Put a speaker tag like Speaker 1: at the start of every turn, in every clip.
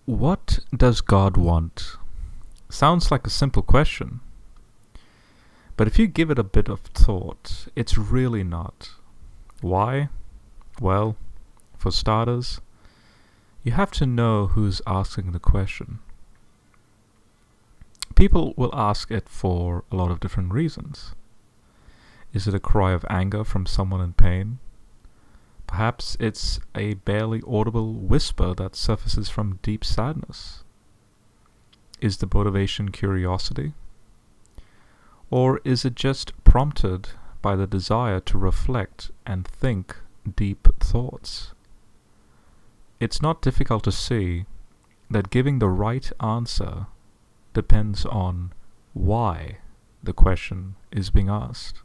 Speaker 1: What does God want? Sounds like a simple question, but if you give it a bit of thought, it's really not. Why? Well, for starters, you have to know who's asking the question. People will ask it for a lot of different reasons. Is it a cry of anger from someone in pain? Perhaps it's a barely audible whisper that surfaces from deep sadness. Is the motivation curiosity? Or is it just prompted by the desire to reflect and think deep thoughts? It's not difficult to see that giving the right answer depends on why the question is being asked.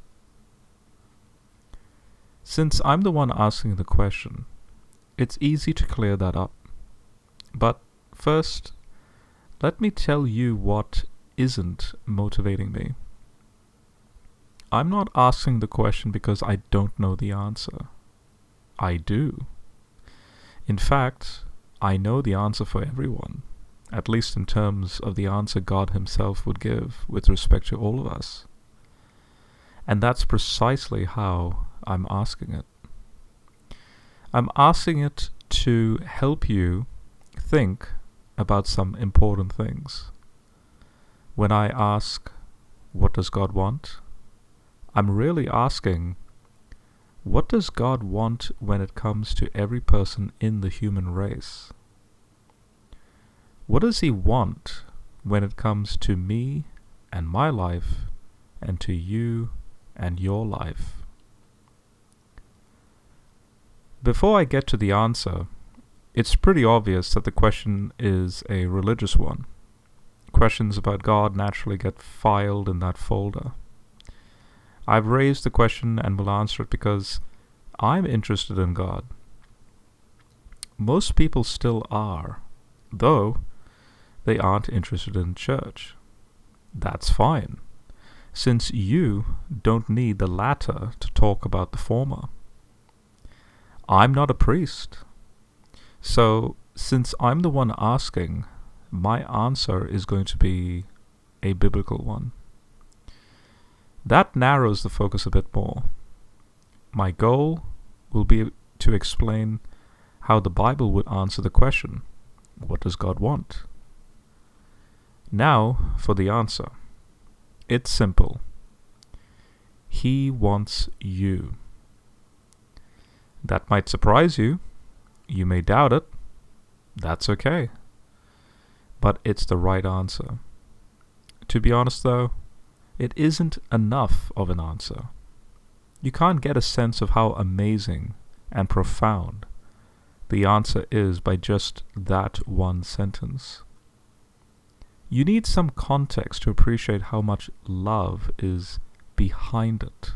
Speaker 1: Since I'm the one asking the question, it's easy to clear that up. But first, let me tell you what isn't motivating me. I'm not asking the question because I don't know the answer. I do. In fact, I know the answer for everyone, at least in terms of the answer God Himself would give with respect to all of us. And that's precisely how I'm asking it. I'm asking it to help you think about some important things. When I ask, what does God want? I'm really asking, what does God want when it comes to every person in the human race? What does He want when it comes to me and my life, and to you and your life? Before I get to the answer, it's pretty obvious that the question is a religious one. Questions about God naturally get filed in that folder. I've raised the question and will answer it because I'm interested in God. Most people still are, though they aren't interested in church. That's fine, since you don't need the latter to talk about the former. I'm not a priest, so since I'm the one asking, my answer is going to be a biblical one. That narrows the focus a bit more. My goal will be to explain how the Bible would answer the question, what does God want? Now for the answer. It's simple. He wants you. That might surprise you. You may doubt it. That's okay. But it's the right answer. To be honest though, it isn't enough of an answer. You can't get a sense of how amazing and profound the answer is by just that one sentence. You need some context to appreciate how much love is behind it.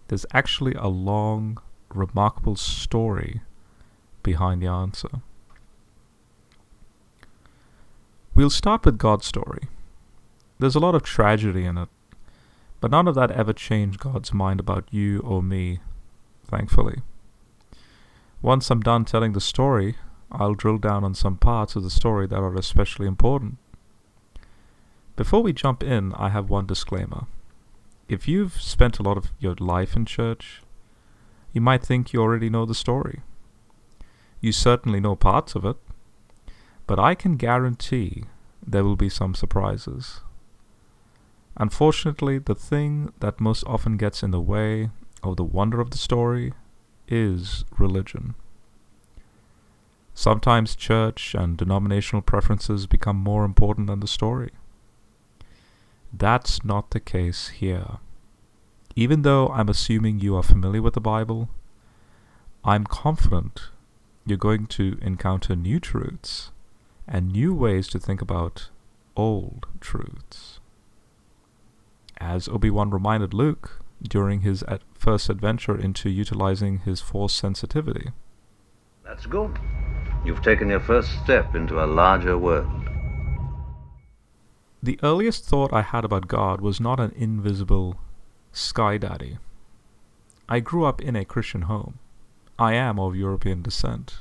Speaker 1: There's actually a long, remarkable story behind the answer. We'll start with God's story. There's a lot of tragedy in it, but none of that ever changed God's mind about you or me, thankfully. Once I'm done telling the story, I'll drill down on some parts of the story that are especially important. Before we jump in, I have one disclaimer. If you've spent a lot of your life in church, you might think you already know the story. You certainly know parts of it, but I can guarantee there will be some surprises. Unfortunately, the thing that most often gets in the way of the wonder of the story is religion. Sometimes church and denominational preferences become more important than the story. That's not the case here. Even though I'm assuming you are familiar with the Bible, I'm confident you're going to encounter new truths and new ways to think about old truths. As Obi-Wan reminded Luke during his first adventure into utilizing his Force sensitivity.
Speaker 2: That's good. You've taken your first step into a larger world.
Speaker 1: The earliest thought I had about God was not an invisible sky daddy. I grew up in a Christian home. I am of European descent,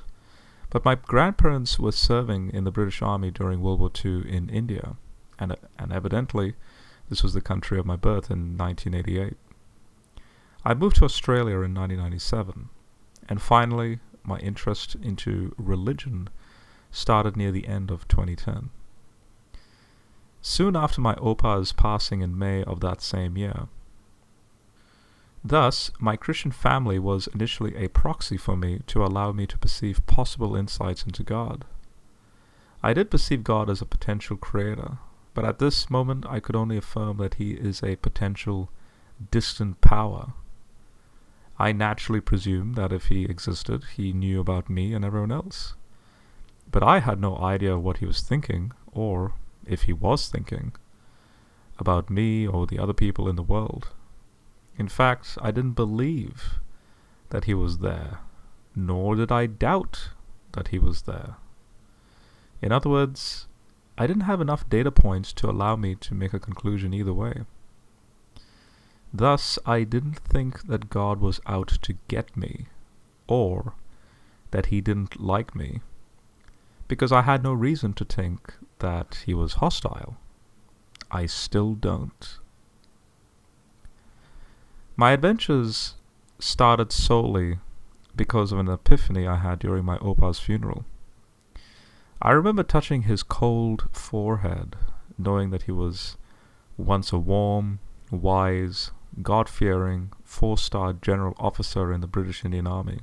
Speaker 1: But my grandparents were serving in the British Army during World War II in India, and evidently this was the country of my birth in 1988. I moved to Australia in 1997, and finally my interest into religion started near the end of 2010. Soon after my opa's passing in May of that same year. Thus, my Christian family was initially a proxy for me to allow me to perceive possible insights into God. I did perceive God as a potential creator, but at this moment I could only affirm that he is a potential distant power. I naturally presumed that if he existed, he knew about me and everyone else. But I had no idea what he was thinking, or if he was thinking, about me or the other people in the world. In fact, I didn't believe that he was there, nor did I doubt that he was there. In other words, I didn't have enough data points to allow me to make a conclusion either way. Thus, I didn't think that God was out to get me, or that he didn't like me, because I had no reason to think that he was hostile. I still don't. My adventures started solely because of an epiphany I had during my opa's funeral. I remember touching his cold forehead, knowing that he was once a warm, wise, God-fearing, 4-star general officer in the British Indian Army,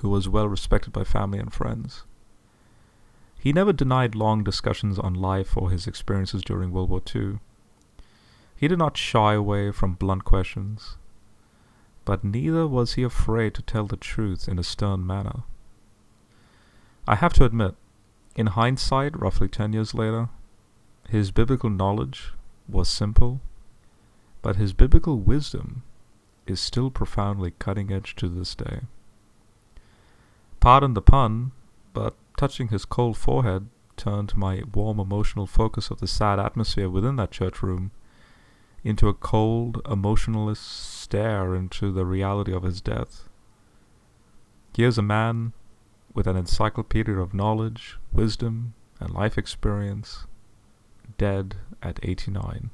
Speaker 1: who was well respected by family and friends. He never denied long discussions on life or his experiences during World War II. He did not shy away from blunt questions, but neither was he afraid to tell the truth in a stern manner. I have to admit, in hindsight, roughly 10 years later, his biblical knowledge was simple, but his biblical wisdom is still profoundly cutting edge to this day. Pardon the pun, but touching his cold forehead turned my warm emotional focus of the sad atmosphere within that church room into a cold, emotionless stare into the reality of his death. Here's a man with an encyclopedia of knowledge, wisdom, and life experience, dead at 89.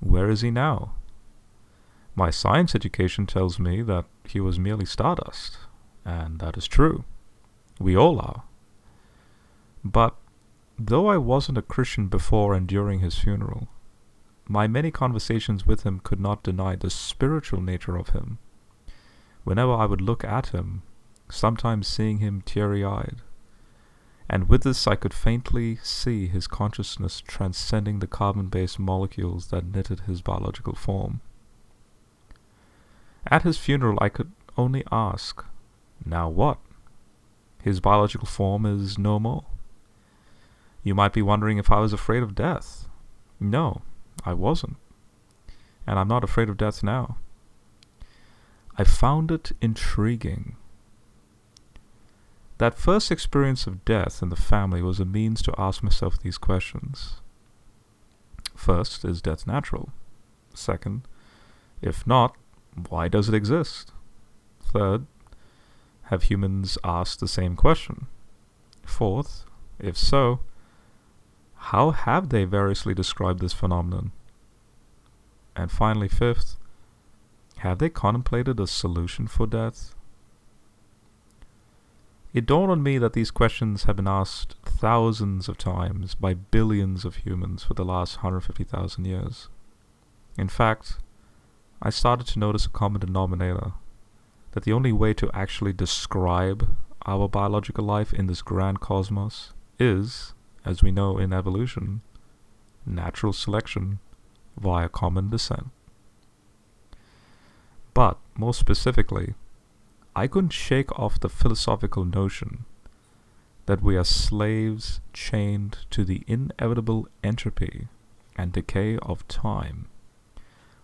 Speaker 1: Where is he now? My science education tells me that he was merely stardust, and that is true. We all are. But though I wasn't a Christian before and during his funeral, my many conversations with him could not deny the spiritual nature of him. Whenever I would look at him, sometimes seeing him teary-eyed, and with this I could faintly see his consciousness transcending the carbon-based molecules that knitted his biological form. At his funeral I could only ask, now what? His biological form is no more. You might be wondering if I was afraid of death. No, I wasn't. And I'm not afraid of death now. I found it intriguing. That first experience of death in the family was a means to ask myself these questions. First, is death natural? Second, if not, why does it exist? Third, have humans asked the same question? Fourth, if so, how have they variously described this phenomenon? And finally, fifth, have they contemplated a solution for death? It dawned on me that these questions have been asked thousands of times by billions of humans for the last 150,000 years. In fact, I started to notice a common denominator, that the only way to actually describe our biological life in this grand cosmos is, as we know in evolution, natural selection via common descent. But, more specifically, I couldn't shake off the philosophical notion that we are slaves chained to the inevitable entropy and decay of time,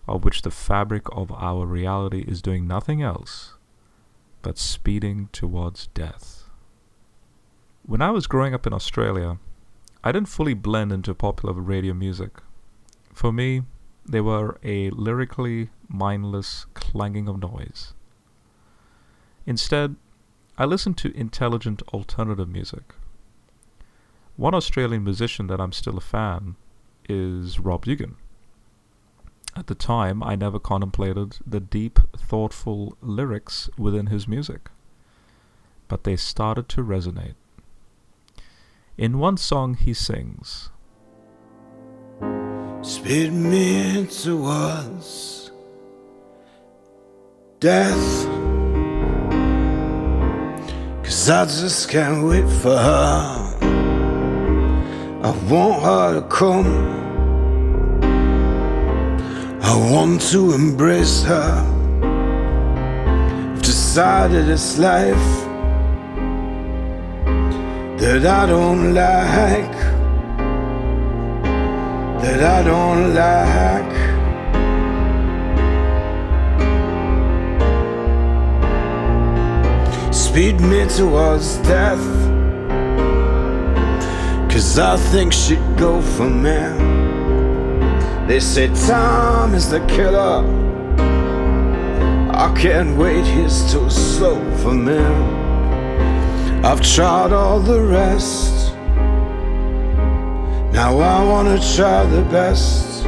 Speaker 1: of which the fabric of our reality is doing nothing else but speeding towards death. When I was growing up in Australia, I didn't fully blend into popular radio music. For me, they were a lyrically mindless clanging of noise. Instead, I listen to intelligent alternative music. One Australian musician that I'm still a fan is Rob Eugan. At the time, I never contemplated the deep, thoughtful lyrics within his music, but they started to resonate. In one song he sings,
Speaker 3: "Speed me towards death, 'cause I just can't wait for her. I want her to come, I want to embrace her. I've decided it's life that I don't like, that I don't like. Speed me towards death, 'cause I think she'd go for me. They say time is the killer, I can't wait, he's too slow for me. I've tried all the rest, now I wanna try the best,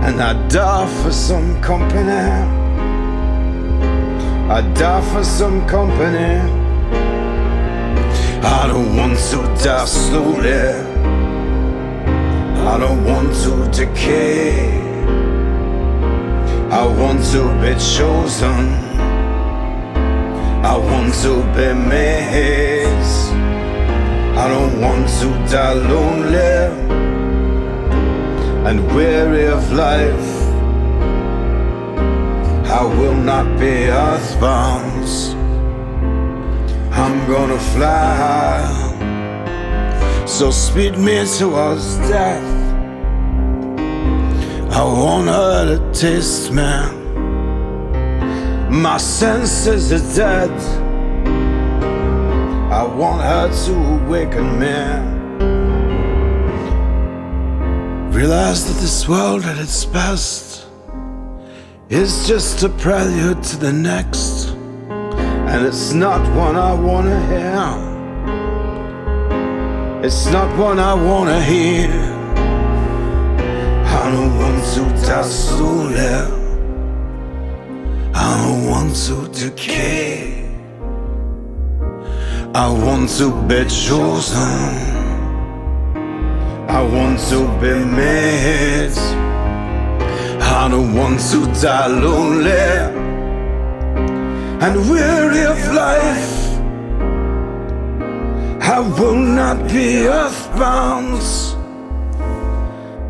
Speaker 3: and I die for some company. I die for some company. I don't want to die slowly, I don't want to decay. I want to be chosen, I want to be made. I don't want to die lonely and weary of life. I will not be earthbound, I'm gonna fly high. So speed me towards death, I want her to taste me. My senses are dead, I want her to awaken me. Realize that this world at its best is just a prelude to the next, and it's not one I wanna hear. It's not one I wanna hear. I don't want to die slowly, I don't want to decay. I want to be chosen, I want to be made. I don't want to die lonely and weary of life. I will not be earthbound,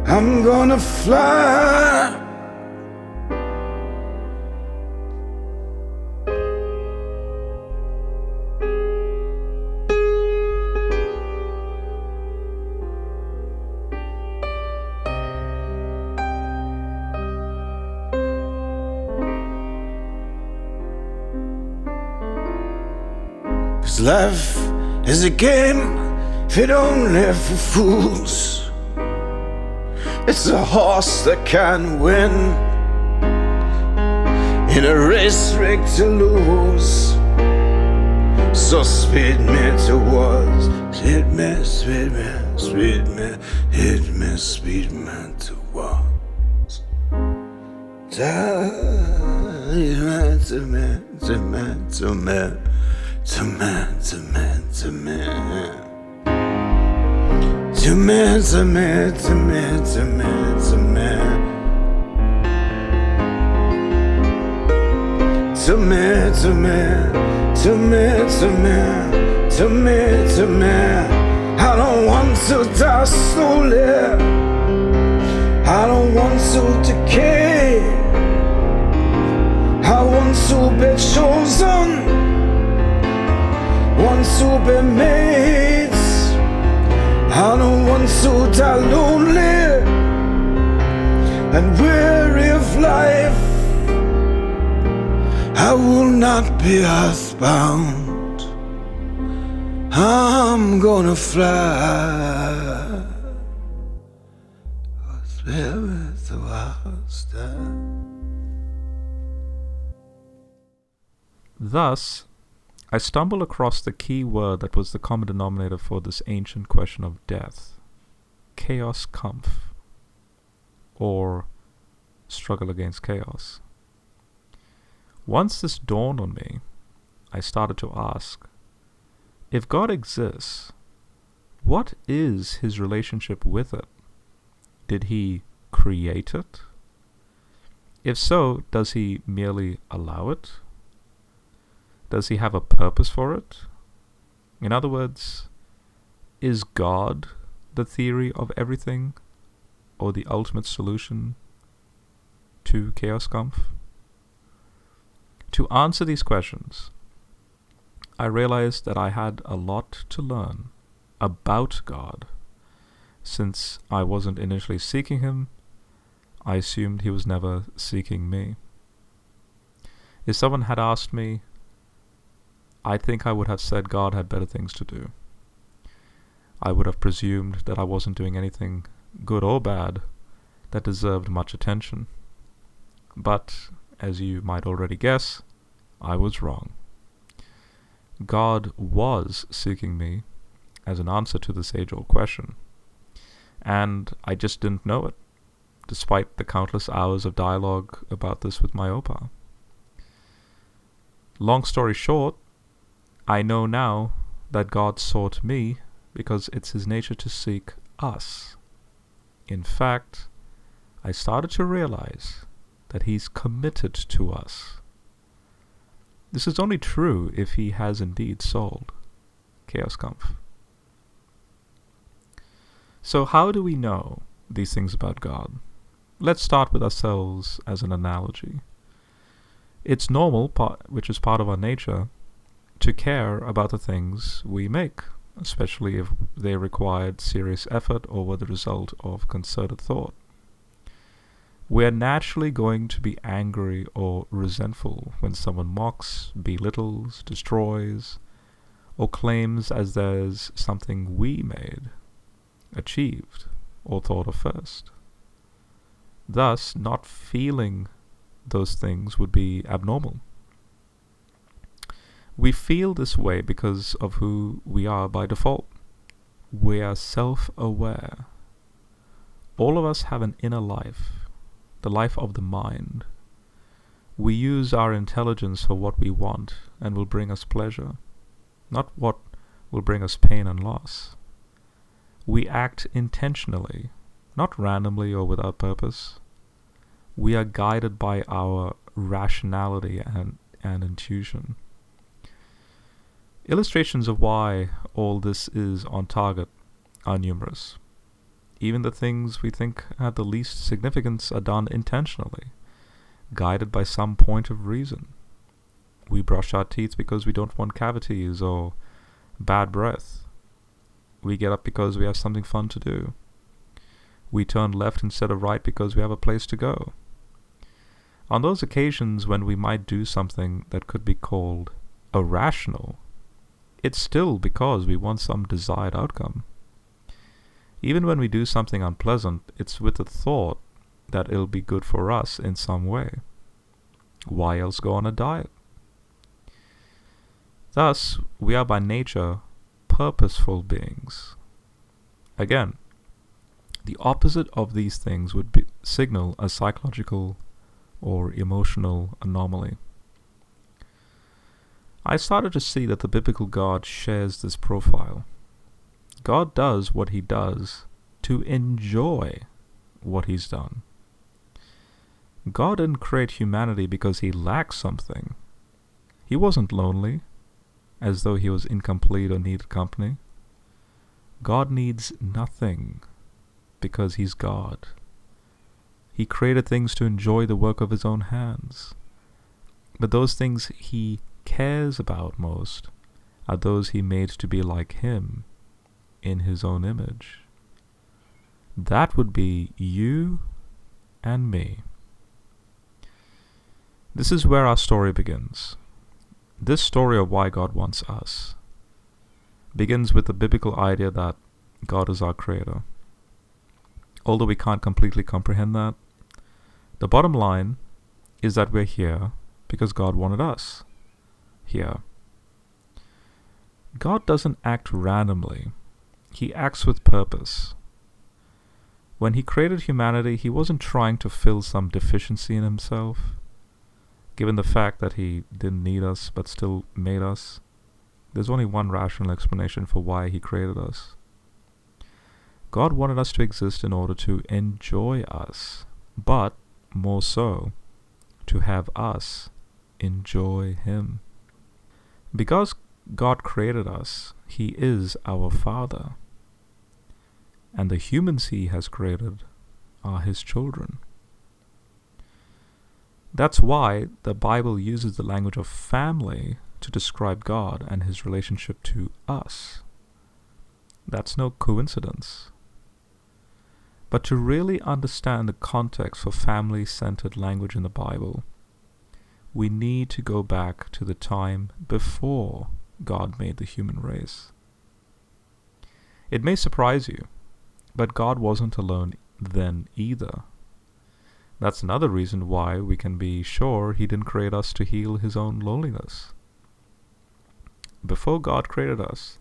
Speaker 3: I'm gonna fly. Life is a game fit only for fools. It's a horse that can win in a race rigged to lose. So speed me towards, speed me, speed me, speed me, hit me, speed me towards. To me, to me, to me. To me, to me, to me. To me, to me, to me, to me, to me. To me, to me, to me, to me, to me, to me. I don't want to die slowly, I don't want to decay. I want to be chosen, want to be made. I don't want to die lonely and weary of life. I will not be earthbound, I'm gonna fly. Spirit towards death.
Speaker 1: Thus, I stumbled across the key word that was the common denominator for this ancient question of death: chaos Kampf, or struggle against chaos. Once this dawned on me, I started to ask, if God exists, what is his relationship with it? Did he create it? If so, does he merely allow it? Does he have a purpose for it? In other words, is God the theory of everything, or the ultimate solution to Chaos Kampf? To answer these questions, I realized that I had a lot to learn about God. Since I wasn't initially seeking him, I assumed he was never seeking me. If someone had asked me, I think I would have said God had better things to do. I would have presumed that I wasn't doing anything, good or bad, that deserved much attention. But, as you might already guess, I was wrong. God was seeking me as an answer to this age-old question, and I just didn't know it, despite the countless hours of dialogue about this with my Opa. Long story short, I know now that God sought me because it's his nature to seek us. In fact, I started to realize that he's committed to us. This is only true if he has indeed sold Chaos Kampf. So how do we know these things about God? Let's start with ourselves as an analogy. It's normal, which is part of our nature, to care about the things we make, especially if they required serious effort or were the result of concerted thought. We are naturally going to be angry or resentful when someone mocks, belittles, destroys, or claims as there's something we made, achieved, or thought of first. Thus, not feeling those things would be abnormal. We feel this way because of who we are by default. We are self-aware. All of us have an inner life, the life of the mind. We use our intelligence for what we want and will bring us pleasure, not what will bring us pain and loss. We act intentionally, not randomly or without purpose. We are guided by our rationality and intuition. Illustrations of why all this is on target are numerous. Even the things we think have the least significance are done intentionally, guided by some point of reason. We brush our teeth because we don't want cavities or bad breath. We get up because we have something fun to do. We turn left instead of right because we have a place to go. On those occasions when we might do something that could be called irrational, it's still because we want some desired outcome. Even when we do something unpleasant, it's with the thought that it'll be good for us in some way. Why else go on a diet? Thus, we are by nature purposeful beings. Again, the opposite of these things would signal a psychological or emotional anomaly. I started to see that the biblical God shares this profile. God does what he does to enjoy what he's done. God didn't create humanity because he lacked something. He wasn't lonely, as though he was incomplete or needed company. God needs nothing because he's God. He created things to enjoy the work of his own hands. But those things he cares about most are those he made to be like him in his own image. That would be you and me. This is where our story begins. This story of why God wants us begins with the biblical idea that God is our creator. Although we can't completely comprehend that, the bottom line is that we're here because God wanted us here. God doesn't act randomly. He acts with purpose. When he created humanity, he wasn't trying to fill some deficiency in himself. Given the fact that he didn't need us but still made us, there's only one rational explanation for why he created us. God wanted us to exist in order to enjoy us, but more so, to have us enjoy him. Because God created us, he is our Father. And the humans he has created are his children. That's why the Bible uses the language of family to describe God and his relationship to us. That's no coincidence. But to really understand the context for family-centered language in the Bible, we need to go back to the time before God made the human race. It may surprise you, but God wasn't alone then either. That's another reason why we can be sure he didn't create us to heal his own loneliness. Before God created us,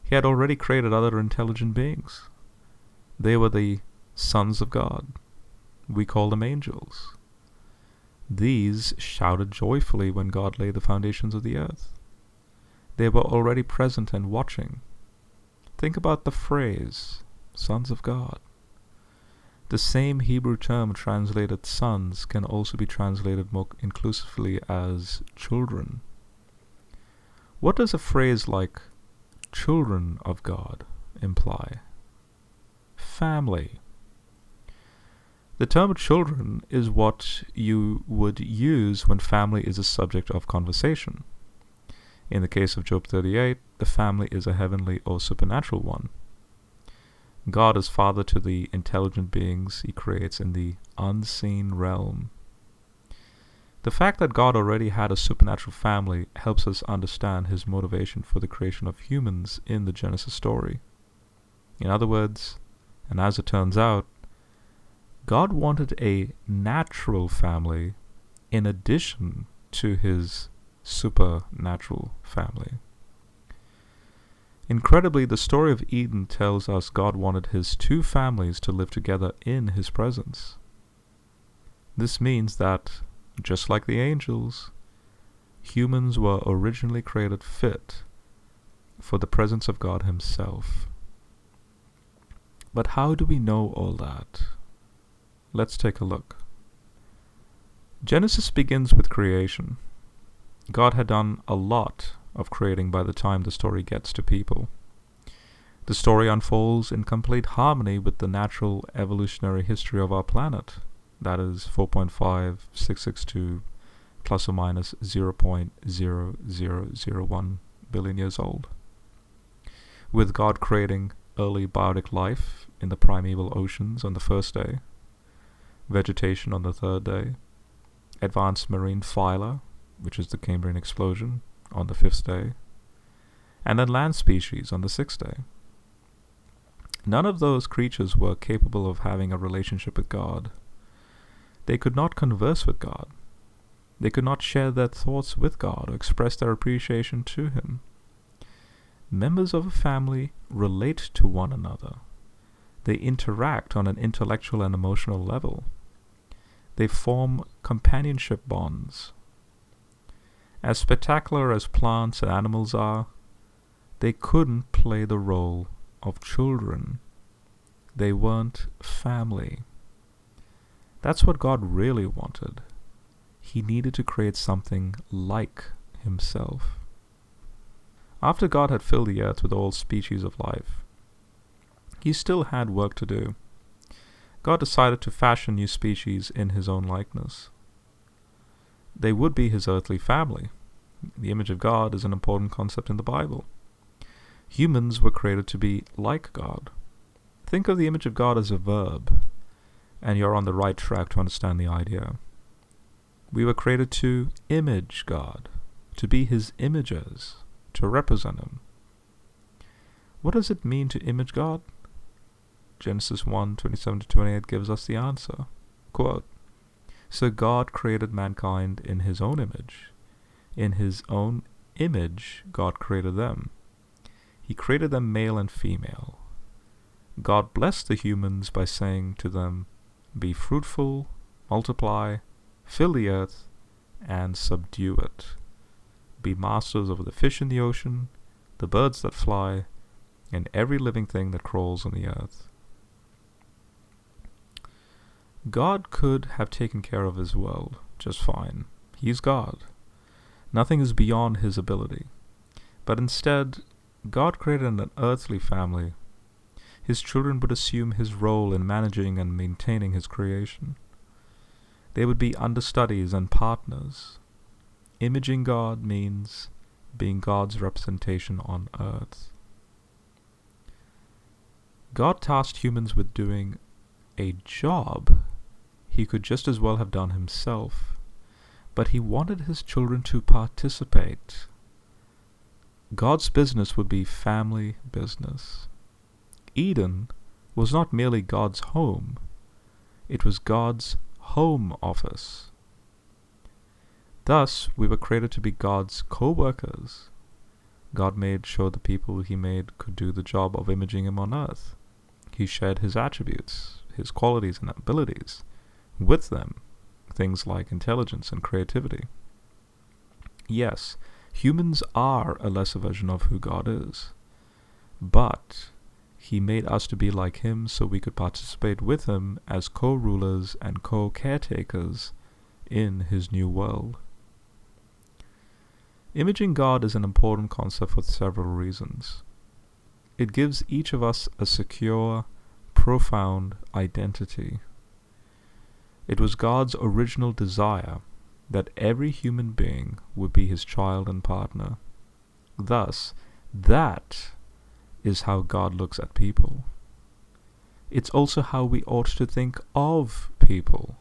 Speaker 1: he had already created other intelligent beings. They were the sons of God. We call them angels. These shouted joyfully when God laid the foundations of the earth. They were already present and watching. Think about the phrase, sons of God. The same Hebrew term translated sons can also be translated more inclusively as children. What does a phrase like children of God imply? Family. The term children is what you would use when family is a subject of conversation. In the case of Job 38, the family is a heavenly or supernatural one. God is father to the intelligent beings he creates in the unseen realm. The fact that God already had a supernatural family helps us understand his motivation for the creation of humans in the Genesis story. In other words, and as it turns out, God wanted a natural family in addition to his supernatural family. Incredibly, the story of Eden tells us God wanted his two families to live together in his presence. This means that, just like the angels, humans were originally created fit for the presence of God himself. But how do we know all that? Let's take a look. Genesis begins with creation. God had done a lot of creating by the time the story gets to people. The story unfolds in complete harmony with the natural evolutionary history of our planet, that is 4.5662 plus or minus 0.0001 billion years old. With God creating early biotic life in the primeval oceans on the first day, vegetation on the third day, advanced marine phyla, which is the Cambrian explosion, on the fifth day, and then land species on the sixth day. None of those creatures were capable of having a relationship with God. They could not converse with God. They could not share their thoughts with God or express their appreciation to him. Members of a family relate to one another. They interact on an intellectual and emotional level. They form companionship bonds. As spectacular as plants and animals are, they couldn't play the role of children. They weren't family. That's what God really wanted. He needed to create something like himself. After God had filled the earth with all species of life, he still had work to do. God decided to fashion new species in his own likeness. They would be his earthly family. The image of God is an important concept in the Bible. Humans were created to be like God. Think of the image of God as a verb, and you're on the right track to understand the idea. We were created to image God, to be his imagers, to represent him. What does it mean to image God? Genesis 1:27-28 gives us the answer. Quote, "So God created mankind in his own image. In his own image God created them. He created them male and female. God blessed the humans by saying to them, "Be fruitful, multiply, fill the earth, and subdue it. Be masters over the fish in the ocean, the birds that fly, and every living thing that crawls on the earth." God could have taken care of his world just fine. He's God. Nothing is beyond his ability. But instead, God created an earthly family. His children would assume his role in managing and maintaining his creation. They would be understudies and partners. Imaging God means being God's representation on earth. God tasked humans with doing a job he could just as well have done himself, but he wanted his children to participate. God's business would be family business. Eden was not merely God's home, it was God's home office. Thus, we were created to be God's co-workers. God made sure the people he made could do the job of imaging him on earth. He shared his attributes, his qualities and abilities with them, things like intelligence and creativity. Yes, humans are a lesser version of who God is, but he made us to be like him so we could participate with him as co-rulers and co-caretakers in his new world. Imaging God is an important concept for several reasons. It gives each of us a secure, profound identity. It was God's original desire that every human being would be his child and partner. Thus, that is how God looks at people. It's also how we ought to think of people.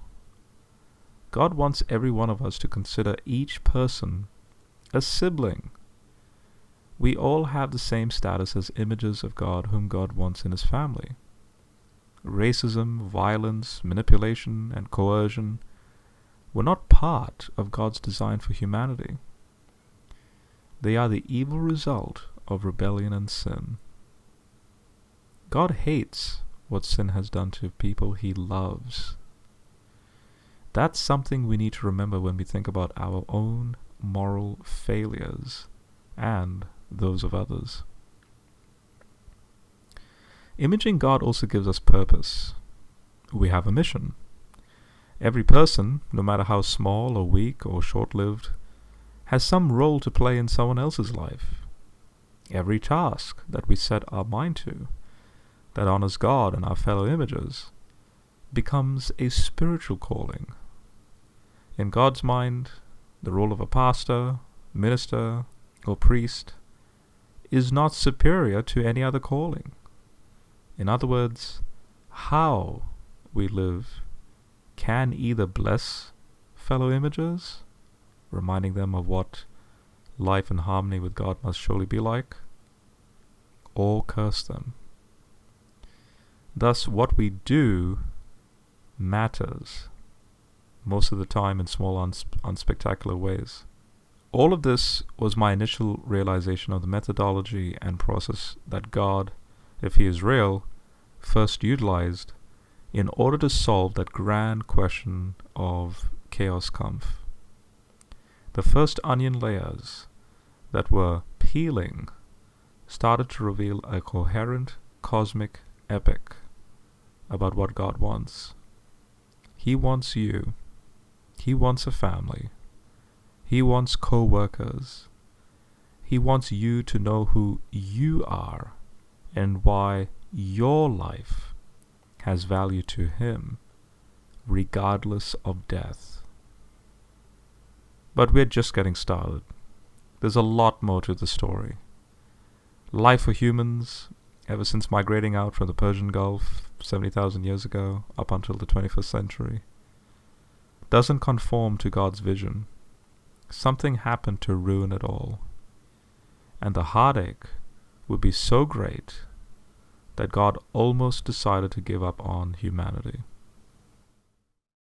Speaker 1: God wants every one of us to consider each person a sibling. We all have the same status as images of God whom God wants in his family. Racism, violence, manipulation, and coercion were not part of God's design for humanity. They are the evil result of rebellion and sin. God hates what sin has done to people he loves. That's something we need to remember when we think about our own moral failures and those of others. Imaging God also gives us purpose. We have a mission. Every person, no matter how small or weak or short-lived, has some role to play in someone else's life. Every task that we set our mind to, that honors God and our fellow imagers, becomes a spiritual calling. In God's mind, the role of a pastor, minister, or priest is not superior to any other calling. In other words, how we live can either bless fellow imagers, reminding them of what life in harmony with God must surely be like, or curse them. Thus, what we do matters, most of the time in small, unspectacular ways. All of this was my initial realization of the methodology and process that God, if he is real, first utilized in order to solve that grand question of chaos kampf. The first onion layers that were peeling started to reveal a coherent cosmic epic about what God wants. He wants you. He wants a family. He wants co-workers. He wants you to know who you are and why your life has value to him, regardless of death. But we're just getting started. There's a lot more to the story. Life for humans, ever since migrating out from the Persian Gulf 70,000 years ago up until the 21st century, doesn't conform to God's vision. Something happened to ruin it all. And the heartache would be so great that God almost decided to give up on humanity.